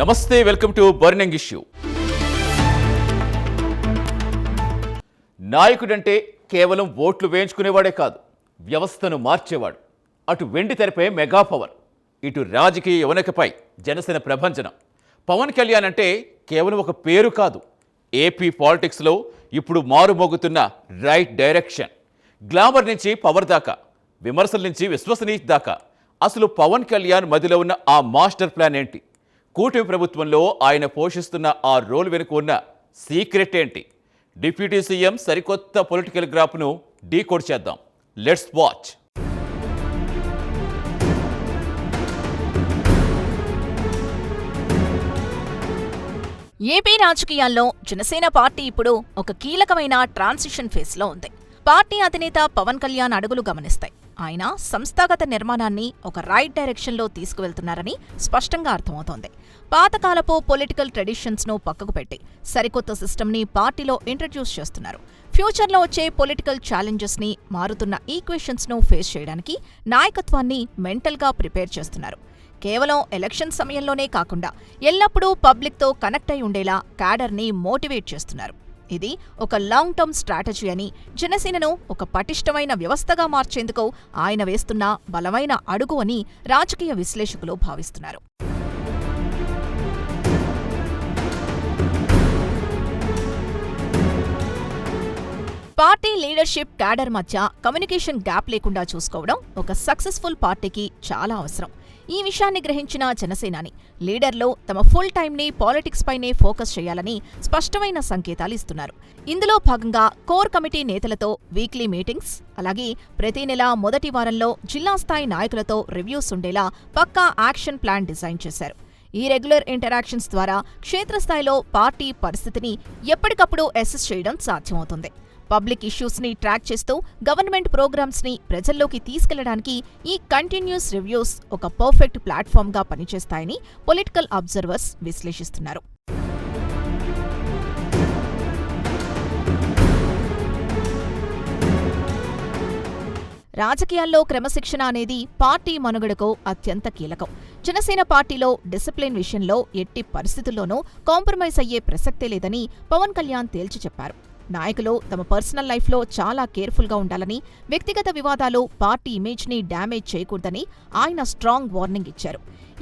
నమస్తే, welcome to burning issue. నాయకుడంటే కేవలం ఓట్లు వేయించుకునేవాడే కాదు, వ్యవస్థను మార్చేవాడు. అటు వెండి తెరపై మెగా పవర్, ఇటు రాజకీయ యవనికపై జనసేన ప్రభంజనం. పవన్ కళ్యాణ్ అంటే కేవలం ఒక పేరు కాదు, ఏపీ పాలిటిక్స్లో ఇప్పుడు మారుమోగుతున్న రైట్ డైరెక్షన్. గ్లామర్ నుంచి పవర్ దాకా, విమర్శల నుంచి విశ్వసనీయత దాకా. అసలు పవన్ కళ్యాణ్ మదిలో ఉన్న ఆ మాస్టర్ ప్లాన్ ఏంటి? కూటమి ప్రభుత్వంలో ఆయన పోషిస్తున్న ఆ రోల్ వెనుక ఉన్న సీక్రెట్ ఏంటి? డిప్యూటీ సీఎం సరికొత్త పొలిటికల్ గ్రాఫ్ను డీకోడ్ చేద్దాం. Let's watch. ఏపీ రాజకీయాల్లో జనసేన పార్టీ ఇప్పుడు ఒక కీలకమైన ట్రాన్సిషన్ ఫేజ్లో ఉంది. పార్టీ అధినేత పవన్ కళ్యాణ్ అడుగులు గమనిస్తాయి. ఆయన సంస్థాగత నిర్మాణాన్ని ఒక రైట్ డైరెక్షన్లో తీసుకువెళ్తున్నారని స్పష్టంగా అర్థమవుతోంది. పాతకాలపు పొలిటికల్ ట్రెడిషన్స్ను పక్కకు పెట్టి సరికొత్త సిస్టమ్ని పార్టీలో ఇంట్రడ్యూస్ చేస్తున్నారు. ఫ్యూచర్లో వచ్చే పొలిటికల్ ఛాలెంజెస్ని, మారుతున్న ఈక్వేషన్స్ను ఫేస్ చేయడానికి నాయకత్వాన్ని మెంటల్గా ప్రిపేర్ చేస్తున్నారు. కేవలం ఎలక్షన్ సమయంలోనే కాకుండా ఎల్లప్పుడూ పబ్లిక్తో కనెక్ట్ అయి ఉండేలా క్యాడర్ని మోటివేట్ చేస్తున్నారు. ఇది ఒక లాంగ్ టర్మ్ స్ట్రాటజీ అని, జనసేనను ఒక పటిష్టమైన వ్యవస్థగా మార్చేందుకు ఆయన వేస్తున్న బలమైన అడుగు అని రాజకీయ విశ్లేషకులు భావిస్తున్నారు. పార్టీ లీడర్షిప్, క్యాడర్ మధ్య కమ్యూనికేషన్ గ్యాప్ లేకుండా చూసుకోవడం ఒక సక్సెస్ఫుల్ పార్టీకి చాలా అవసరం. ఈ విషయాన్ని గ్రహించిన జనసేనాని లీడర్లు తమ ఫుల్ టైంని పాలిటిక్స్ పైనే ఫోకస్ చేయాలని స్పష్టమైన సంకేతాలు ఇస్తున్నారు. ఇందులో భాగంగా కోర్ కమిటీ నేతలతో వీక్లీ మీటింగ్స్, అలాగే ప్రతి నెల మొదటి వారంలో జిల్లా స్థాయి నాయకులతో రివ్యూస్ ఉండేలా పక్కా యాక్షన్ ప్లాన్ డిజైన్ చేశారు. ఈ రెగ్యులర్ ఇంటరాక్షన్స్ ద్వారా క్షేత్రస్థాయిలో పార్టీ పరిస్థితిని ఎప్పటికప్పుడు అసెస్ చేయడం సాధ్యమవుతుంది. పబ్లిక్ ఇష్యూస్ని ట్రాక్ చేస్తూ గవర్నమెంట్ ప్రోగ్రామ్స్ని ప్రజల్లోకి తీసుకెళ్లడానికి ఈ కంటిన్యూస్ రివ్యూస్ ఒక పర్ఫెక్ట్ ప్లాట్ఫామ్గా పనిచేస్తాయని పొలిటికల్ అబ్జర్వర్స్ విశ్లేషిస్తున్నారు. రాజకీయాల్లో క్రమశిక్షణ అనేది పార్టీ మనుగడకు అత్యంత కీలకం. జనసేన పార్టీలో డిసిప్లిన్ విషయంలో ఎట్టి పరిస్థితుల్లోనూ కాంప్రమైజ్ అయ్యే ప్రసక్తే లేదని పవన్ కళ్యాణ్ తేల్చి చెప్పారు. నాయకులు తమ పర్సనల్ లైఫ్లో చాలా కేర్ఫుల్గా ఉండాలని, వ్యక్తిగత వివాదాలు పార్టీ ఇమేజ్ని డ్యామేజ్ చేయకూడదని ఆయన స్ట్రాంగ్ వార్నింగ్ ఇచ్చారు.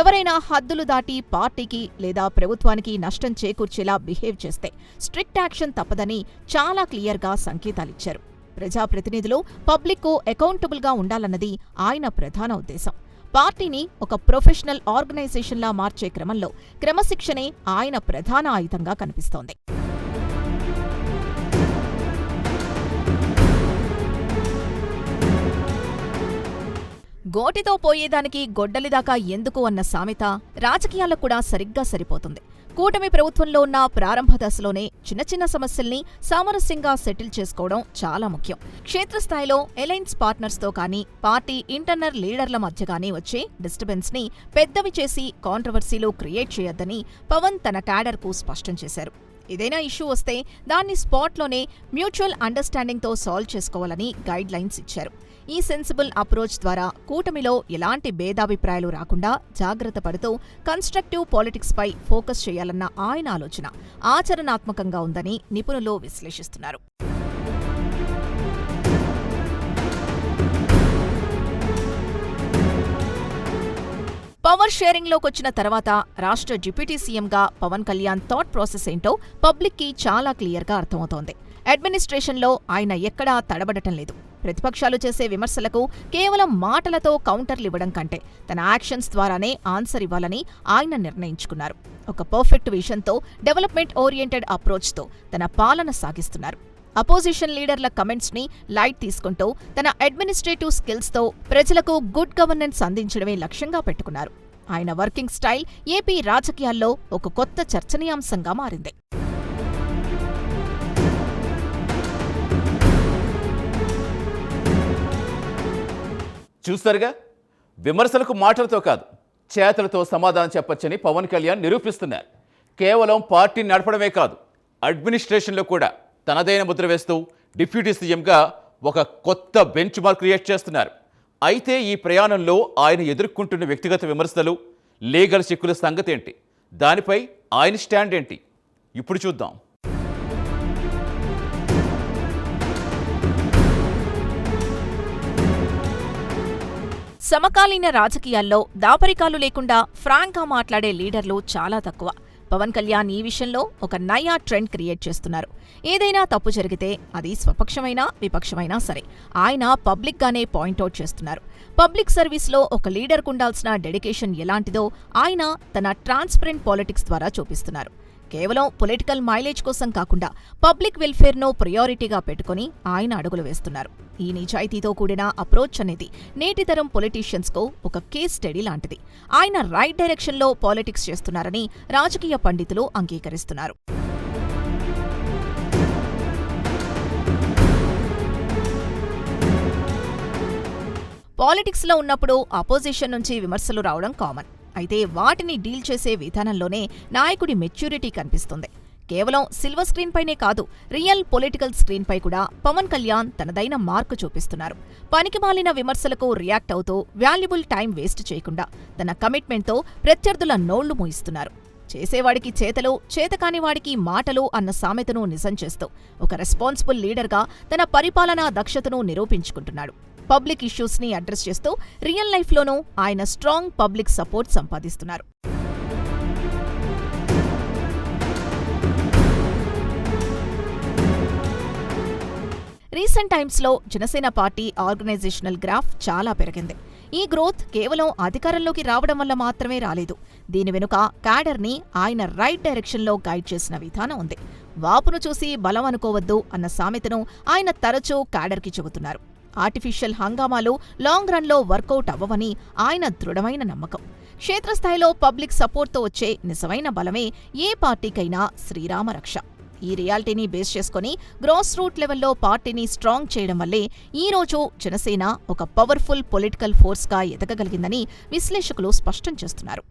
ఎవరైనా హద్దులు దాటి పార్టీకి లేదా ప్రభుత్వానికి నష్టం చేకూర్చేలా బిహేవ్ చేస్తే స్ట్రిక్ట్ యాక్షన్ తప్పదని చాలా క్లియర్గా సంకేతాలిచ్చారు. ప్రజాప్రతినిధులు పబ్లిక్కు అకౌంటబుల్గా ఉండాలన్నది ఆయన ప్రధాన ఉద్దేశం. పార్టీని ఒక ప్రొఫెషనల్ ఆర్గనైజేషన్లా మార్చే క్రమంలో క్రమశిక్షణే ఆయన ప్రధాన ఆయుధంగా కనిపిస్తోంది. గోటితో పోయేదానికి గొడ్డలిదాకా ఎందుకు అన్న సామెత రాజకీయాలకు కూడా సరిగ్గా సరిపోతుంది. కూటమి ప్రభుత్వంలో ఉన్న ప్రారంభ దశలోనే చిన్న చిన్న సమస్యల్ని సామరస్యంగా సెటిల్ చేసుకోవడం చాలా ముఖ్యం. క్షేత్రస్థాయిలో అలయన్స్ పార్ట్నర్స్తో కానీ, పార్టీ ఇంటర్నల్ లీడర్ల మధ్య కానీ వచ్చే డిస్టర్బెన్స్ని పెద్దవి చేసి కాంట్రవర్సీలు క్రియేట్ చేయొద్దని పవన్ తన క్యాడర్కు స్పష్టం చేశారు. ఏదైనా ఇష్యూ వస్తే దాన్ని స్పాట్లోనే మ్యూచువల్ అండర్స్టాండింగ్తో సాల్వ్ చేసుకోవాలని గైడ్ లైన్స్ ఇచ్చారు. ఈ సెన్సిబుల్ అప్రోచ్ ద్వారా కూటమిలో ఎలాంటి భేదాభిప్రాయాలు రాకుండా జాగ్రత్త పడుతూ కన్స్ట్రక్టివ్ పాలిటిక్స్పై ఫోకస్ చేయాలన్న ఆయన ఆలోచన ఆచరణాత్మకంగా ఉందని నిపుణులు విశ్లేషిస్తున్నారు. పవర్ షేరింగ్లోకొచ్చిన తర్వాత రాష్ట్ర డిప్యూటీ సీఎంగా పవన్ కళ్యాణ్ థాట్ ప్రాసెస్ ఏంటో పబ్లిక్కి చాలా క్లియర్గా అర్థమవుతోంది. అడ్మినిస్ట్రేషన్లో ఆయన ఎక్కడా తడబడటం లేదు. ప్రతిపక్షాలు చేసే విమర్శలకు కేవలం మాటలతో కౌంటర్లివ్వడం కంటే తన యాక్షన్స్ ద్వారానే ఆన్సర్ ఇవ్వాలని ఆయన నిర్ణయించుకున్నారు. ఒక పర్ఫెక్ట్ విజన్తో, డెవలప్మెంట్ ఓరియంటెడ్ అప్రోచ్తో తన పాలన సాగిస్తున్నారు. అపోజిషన్ లీడర్ల కమెంట్స్ని లైట్ తీసుకుంటూ తన అడ్మినిస్ట్రేటివ్ స్కిల్స్తో ప్రజలకు గుడ్ గవర్నెన్స్ అందించడమే లక్ష్యంగా పెట్టుకున్నారు. ఆయన వర్కింగ్ స్టైల్ ఏపీ రాజకీయాల్లో ఒక కొత్త చర్చనీయాంశంగా మారింది. చూస్తారుగా, విమర్శలకు మాటలతో కాదు, చేతలతో సమాధానం చెప్పొచ్చని పవన్ కళ్యాణ్ నిరూపిస్తున్నారు. కేవలం పార్టీని నడపడమే కాదు, అడ్మినిస్ట్రేషన్లో కూడా తనదైన ముద్ర వేస్తూ డిప్యూటీ సీఎంగా ఒక కొత్త బెంచ్ మార్క్ క్రియేట్ చేస్తున్నారు. అయితే ఈ ప్రయాణంలో ఆయన ఎదుర్కొంటున్న వ్యక్తిగత విమర్శలు, లీగల్ చిక్కుల సంగతేంటి? దానిపై ఆయన స్టాండ్ ఏంటి ఇప్పుడు చూద్దాం. సమకాలీన రాజకీయాల్లో దాపరికాలు లేకుండా ఫ్రాంక్గా మాట్లాడే లీడర్లు చాలా తక్కువ. పవన్ కళ్యాణ్ ఈ విషయంలో ఒక నయా ట్రెండ్ క్రియేట్ చేస్తున్నారు. ఏదైనా తప్పు జరిగితే అది స్వపక్షమైనా విపక్షమైనా సరే ఆయన పబ్లిక్గానే పాయింట్అవుట్ చేస్తున్నారు. పబ్లిక్ సర్వీస్లో ఒక లీడర్కు ఉండాల్సిన డెడికేషన్ ఎలాంటిదో ఆయన తన ట్రాన్స్పరెంట్ పాలిటిక్స్ ద్వారా చూపిస్తున్నారు. కేవలం పొలిటికల్ మైలేజ్ కోసం కాకుండా పబ్లిక్ వెల్ఫేర్ను ప్రయారిటీగా పెట్టుకుని ఆయన అడుగులు వేస్తున్నారు. ఈ నిజాయితీతో కూడిన అప్రోచ్ అనేది నేటితరం పొలిటీషియన్స్కు ఒక కేస్ స్టడీ లాంటిది. ఆయన రైట్ డైరెక్షన్లో పాలిటిక్స్ చేస్తున్నారని రాజకీయ పండితులు అంగీకరిస్తున్నారు. పాలిటిక్స్లో ఉన్నప్పుడు అపోజిషన్ నుంచి విమర్శలు రావడం కామన్. అయితే వాటిని డీల్ చేసే విధానంలోనే నాయకుడి మెచ్యూరిటీ కనిపిస్తుంది. కేవలం సిల్వర్ స్క్రీన్ పైనే కాదు, రియల్ పొలిటికల్ స్క్రీన్ పై కూడా పవన్ కళ్యాణ్ తనదైన మార్కు చూపిస్తున్నారు. పనికిమాలిన విమర్శలకు రియాక్ట్ అవుతూ వాల్యుబుల్ టైం వేస్ట్ చేయకుండా తన కమిట్మెంట్తో ప్రత్యర్థుల నోళ్లు మూయిస్తున్నారు. చేసేవాడికి చేతలు, చేతకాని వాడికి మాటలు అన్న సామెతను నిజం చేస్తూ ఒక రెస్పాన్సిబుల్ లీడర్గా తన పరిపాలనా దక్షతను నిరూపించుకుంటున్నాడు. పబ్లిక్ ఇష్యూస్ని అడ్రస్ చేస్తూ రియల్ లైఫ్లోనూ ఆయన స్ట్రాంగ్ పబ్లిక్ సపోర్ట్ సంపాదిస్తున్నారు. రీసెంట్ టైమ్స్లో జనసేన పార్టీ ఆర్గనైజేషనల్ గ్రాఫ్ చాలా పెరిగింది. ఈ గ్రోత్ కేవలం అధికారంలోకి రావడం వల్ల మాత్రమే రాలేదు. దీని వెనుక క్యాడర్ని ఆయన రైట్ డైరెక్షన్లో గైడ్ చేసిన విధానం ఉంది. వాపును చూసి బలం అనుకోవద్దు అన్న సామెతను ఆయన తరచూ క్యాడర్కి చెబుతున్నారు. ఆర్టిఫిషియల్ హంగామాలు లాంగ్ రన్లో వర్కౌట్ అవ్వవని ఆయన దృఢమైన నమ్మకం. క్షేత్రస్థాయిలో పబ్లిక్ సపోర్ట్తో వచ్చే నిజమైన బలమే ఏ పార్టీకైనా శ్రీరామ రక్ష. ఈ రియాలిటీని బేస్ చేసుకుని గ్రాస్ రూట్ లెవెల్లో పార్టీని స్ట్రాంగ్ చేయడం వల్లే ఈ రోజు జనసేన ఒక పవర్ఫుల్ పొలిటికల్ ఫోర్స్గా ఎదగగలిగిందని విశ్లేషకులు స్పష్టం చేస్తున్నారు.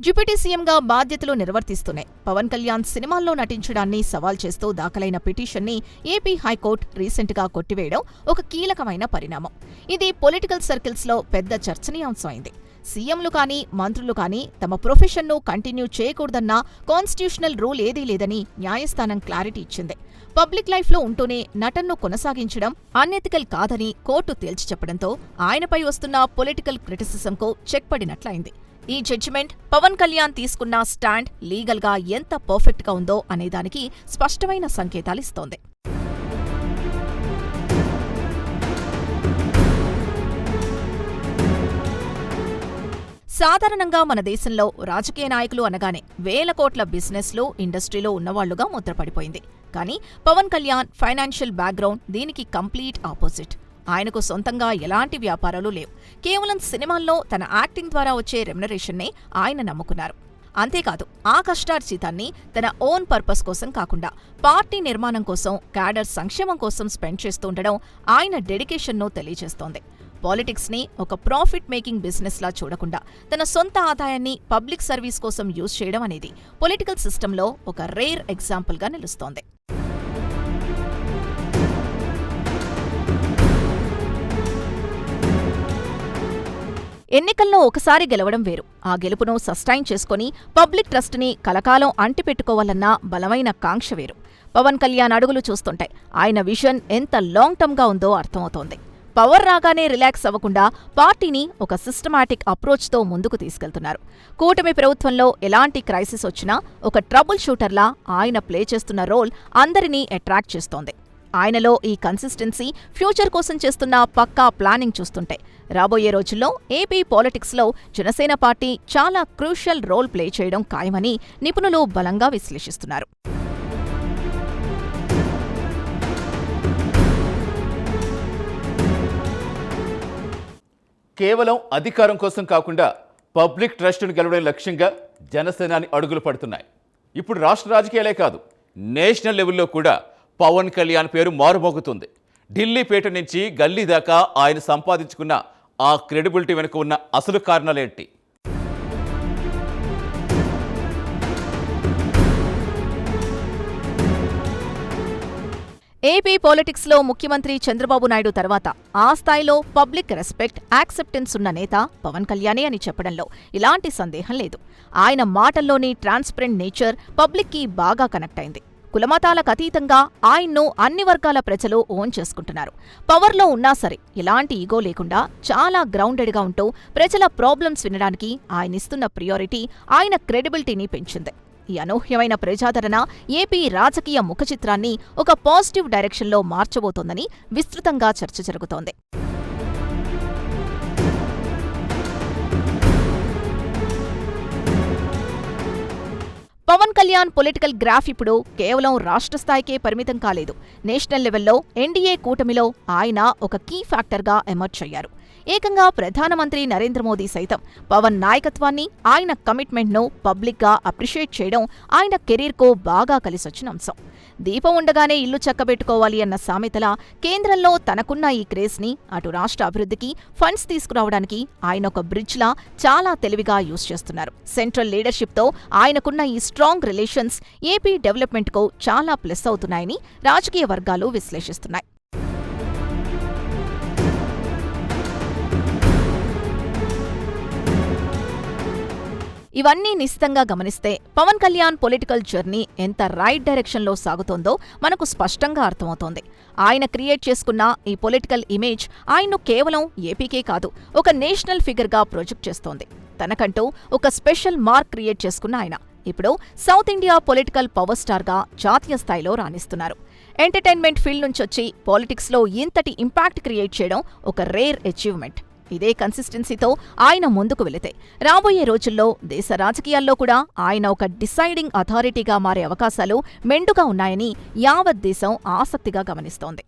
డిప్యూటీ సీఎంగా బాధ్యతలు నిర్వర్తిస్తూనే పవన్ కళ్యాణ్ సినిమాల్లో నటించడాన్ని సవాల్ చేస్తూ దాఖలైన పిటిషన్ని ఏపీ హైకోర్టు రీసెంట్గా కొట్టివేయడం ఒక కీలకమైన పరిణామం. ఇది పొలిటికల్ సర్కిల్స్లో పెద్ద చర్చనీయాంశమైంది. సీఎంలు కానీ మంత్రులు కానీ తమ ప్రొఫెషన్ను కంటిన్యూ చేయకూడదన్న కాన్స్టిట్యూషనల్ రూల్ ఏదీ లేదని న్యాయస్థానం క్లారిటీ ఇచ్చింది. పబ్లిక్ లైఫ్లో ఉంటూనే నటన్ను కొనసాగించడం అన్ఎథికల్ కాదని కోర్టు తేల్చి చెప్పడంతో ఆయనపై వస్తున్న పొలిటికల్ క్రిటిసిజంకు చెక్ పడినట్లయింది. ఈ జడ్జిమెంట్ పవన్ కళ్యాణ్ తీసుకున్న స్టాండ్ లీగల్గా ఎంత పర్ఫెక్ట్గా ఉందో అనేదానికి స్పష్టమైన సంకేతాలిస్తోంది. సాధారణంగా మన దేశంలో రాజకీయ నాయకులు అనగానే వేల కోట్ల బిజినెస్లు, ఇండస్ట్రీలో ఉన్నవాళ్లుగా ముద్రపడిపోయింది. కానీ పవన్ కళ్యాణ్ ఫైనాన్షియల్ బ్యాక్గ్రౌండ్ దీనికి కంప్లీట్ ఆపోజిట్. ఆయనకు సొంతంగా ఎలాంటి వ్యాపారాలు లేవు. కేవలం సినిమాల్లో తన యాక్టింగ్ ద్వారా వచ్చే రెమ్యునరేషన్నే ఆయన నమ్ముకున్నారు. అంతేకాదు ఆ కష్టార్జితాన్ని తన ఓన్ పర్పస్ కోసం కాకుండా పార్టీ నిర్మాణం కోసం, క్యాడర్ సంక్షేమం కోసం స్పెండ్ చేస్తూ ఉండడం ఆయన డెడికేషన్ను తెలియజేస్తోంది. పాలిటిక్స్ని ఒక ప్రాఫిట్ మేకింగ్ బిజినెస్లా చూడకుండా తన సొంత ఆదాయాన్ని పబ్లిక్ సర్వీస్ కోసం యూజ్ చేయడం అనేది పొలిటికల్ సిస్టంలో ఒక రేర్ ఎగ్జాంపుల్గా నిలుస్తోంది. ఎన్నికల్లో ఒకసారి గెలవడం వేరు. ఆ గెలుపును సస్టైన్ చేసుకుని పబ్లిక్ ట్రస్ట్ని కలకాలం అంటిపెట్టుకోవాలన్న బలమైన కాంక్ష వేరు. పవన్ కళ్యాణ్ అడుగులు చూస్తుంటే ఆయన విజన్ ఎంత లాంగ్ టర్మ్గా ఉందో అర్థమవుతోంది. పవర్ రాగానే రిలాక్స్ అవ్వకుండా పార్టీని ఒక సిస్టమాటిక్ అప్రోచ్తో ముందుకు తీసుకెళ్తున్నారు. కూటమి ప్రభుత్వంలో ఎలాంటి క్రైసిస్ వచ్చినా ఒక ట్రబుల్ షూటర్లా ఆయన ప్లే చేస్తున్న రోల్ అందరినీ అట్రాక్ట్ చేస్తోంది. ఆయనలో ఈ కన్సిస్టెన్సీ, ఫ్యూచర్ కోసం చేస్తున్న పక్కా ప్లానింగ్ చూస్తుంటే రాబోయే రోజుల్లో ఏపీ పాలిటిక్స్లో జనసేన పార్టీ చాలా క్రూషియల్ రోల్ ప్లే చేయడం ఖాయమని నిపుణులు బలంగా విశ్లేషిస్తున్నారు. కేవలం అధికారం కోసం కాకుండా పబ్లిక్ ట్రస్ట్ను గెలవడం లక్ష్యంగా జనసేనాని అడుగులు పడుతున్నాయి. ఇప్పుడు రాష్ట్ర రాజకీయాలే కాదు, నేషనల్ లెవెల్లో కూడా పవన్ కళ్యాణ్ పేరు మారుమోగుతుంది. ఢిల్లీపేట నుంచి గల్లీ దాకా ఆయన సంపాదించుకున్న ఆ క్రెడిబిలిటీ వెనుక ఉన్న అసలు కారణాలేంటి? ఏపీ పాలిటిక్స్లో ముఖ్యమంత్రి చంద్రబాబు నాయుడు తర్వాత ఆ స్థాయిలో పబ్లిక్ రెస్పెక్ట్, యాక్సెప్టెన్స్ ఉన్న నేత పవన్ కళ్యాణే అని చెప్పడంలో ఇలాంటి సందేహం లేదు. ఆయన మాటల్లోని ట్రాన్స్పరెంట్ నేచర్ పబ్లిక్కి బాగా కనెక్ట్ అయింది. కులమతాలకు అతీతంగా ఆయన్ను అన్ని వర్గాల ప్రజలు ఓన్ చేసుకుంటున్నారు. పవర్లో ఉన్నా సరే ఎలాంటి ఈగో లేకుండా చాలా గ్రౌండెడ్గా ఉంటూ ప్రజల ప్రాబ్లమ్స్ వినడానికి ఆయనిస్తున్న ప్రియారిటీ ఆయన క్రెడిబిలిటీని పెంచింది. ఈ అనూహ్యమైన ప్రజాదరణ ఏపీ రాజకీయ ముఖచిత్రాన్ని ఒక పాజిటివ్ డైరెక్షన్లో మార్చబోతోందని విస్తృతంగా చర్చ జరుగుతోంది. పవన్ కళ్యాణ్ పొలిటికల్ గ్రాఫ్ ఇప్పుడు కేవలం రాష్ట్ర స్థాయికే పరిమితం కాలేదు. నేషనల్ లెవెల్లో ఎన్డీఏ కూటమిలో ఆయన ఒక కీ ఫ్యాక్టర్గా ఎమర్జ్ అయ్యారు. ఏకంగా ప్రధానమంత్రి నరేంద్ర మోదీ సైతం పవన్ నాయకత్వాన్ని, ఆయన కమిట్మెంట్ను పబ్లిక్గా అప్రిషియేట్ చేయడం ఆయన కెరీర్కు బాగా కలిసొచ్చిన అంశం. దీపం ఉండగానే ఇల్లు చక్కబెట్టుకోవాలి అన్న సామెతలా కేంద్రంలో తనకున్న ఈ క్రేజ్ని అటు రాష్ట్ర అభివృద్ధికి ఫండ్స్ తీసుకురావడానికి ఆయన ఒక బ్రిడ్జ్లా చాలా తెలివిగా యూజ్ చేస్తున్నారు. సెంట్రల్ లీడర్షిప్తో ఆయనకున్న ఈ స్ట్రాంగ్ రిలేషన్స్ ఏపీ డెవలప్మెంట్కు చాలా ప్లస్ అవుతున్నాయని రాజకీయ వర్గాలు విశ్లేషిస్తున్నాయి. ఇవన్నీ నిశితంగా గమనిస్తే పవన్ కళ్యాణ్ పొలిటికల్ జర్నీ ఎంత రైట్ డైరెక్షన్లో సాగుతోందో మనకు స్పష్టంగా అర్థమవుతోంది. ఆయన క్రియేట్ చేసుకున్న ఈ పొలిటికల్ ఇమేజ్ ఆయన్ను కేవలం ఏపీకే కాదు, ఒక నేషనల్ ఫిగర్గా ప్రొజెక్ట్ చేస్తోంది. తనకంటూ ఒక స్పెషల్ మార్క్ క్రియేట్ చేసుకున్న ఆయన ఇప్పుడు సౌత్ ఇండియా పొలిటికల్ పవర్ స్టార్గా జాతీయ స్థాయిలో రాణిస్తున్నారు. ఎంటర్టైన్మెంట్ ఫీల్డ్ నుంచొచ్చి పాలిటిక్స్లో ఇంతటి ఇంపాక్ట్ క్రియేట్ చేయడం ఒక రేర్ అచీవ్మెంట్. ఇదే కన్సిస్టెన్సీతో ఆయన ముందుకు వెళితే రాబోయే రోజుల్లో దేశ రాజకీయాల్లో కూడా ఆయన ఒక డిసైడింగ్ అథారిటీగా మారే అవకాశాలు మెండుగా ఉన్నాయని యావత్ దేశం ఆసక్తిగా గమనిస్తోంది.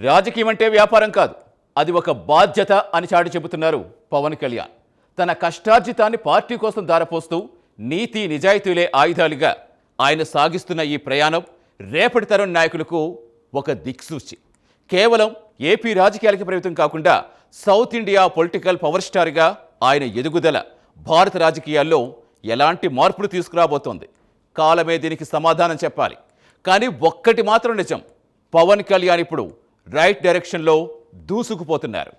రాజకీయం అంటే వ్యాపారం కాదు, అది ఒక బాధ్యత అని చాటి చెబుతున్నారు పవన్ కళ్యాణ్. తన కష్టార్జితాన్ని పార్టీ కోసం దారపోస్తూ నీతి నిజాయితీలే ఆయుధాలుగా ఆయన సాగిస్తున్న ఈ ప్రయాణం రేపటి తరం నాయకులకు ఒక దిక్సూచి. కేవలం ఏపీ రాజకీయాలకి పరిమితం కాకుండా సౌత్ ఇండియా పొలిటికల్ పవర్ స్టార్గా ఆయన ఎదుగుదల భారత రాజకీయాల్లో ఎలాంటి మార్పులు తీసుకురాబోతోంది? కాలమే దీనికి సమాధానం చెప్పాలి. కానీ ఒక్కటి మాత్రం నిజం, పవన్ కళ్యాణ్ ఇప్పుడు రైట్ డైరెక్షన్లో దూసుకుపోతున్నారు.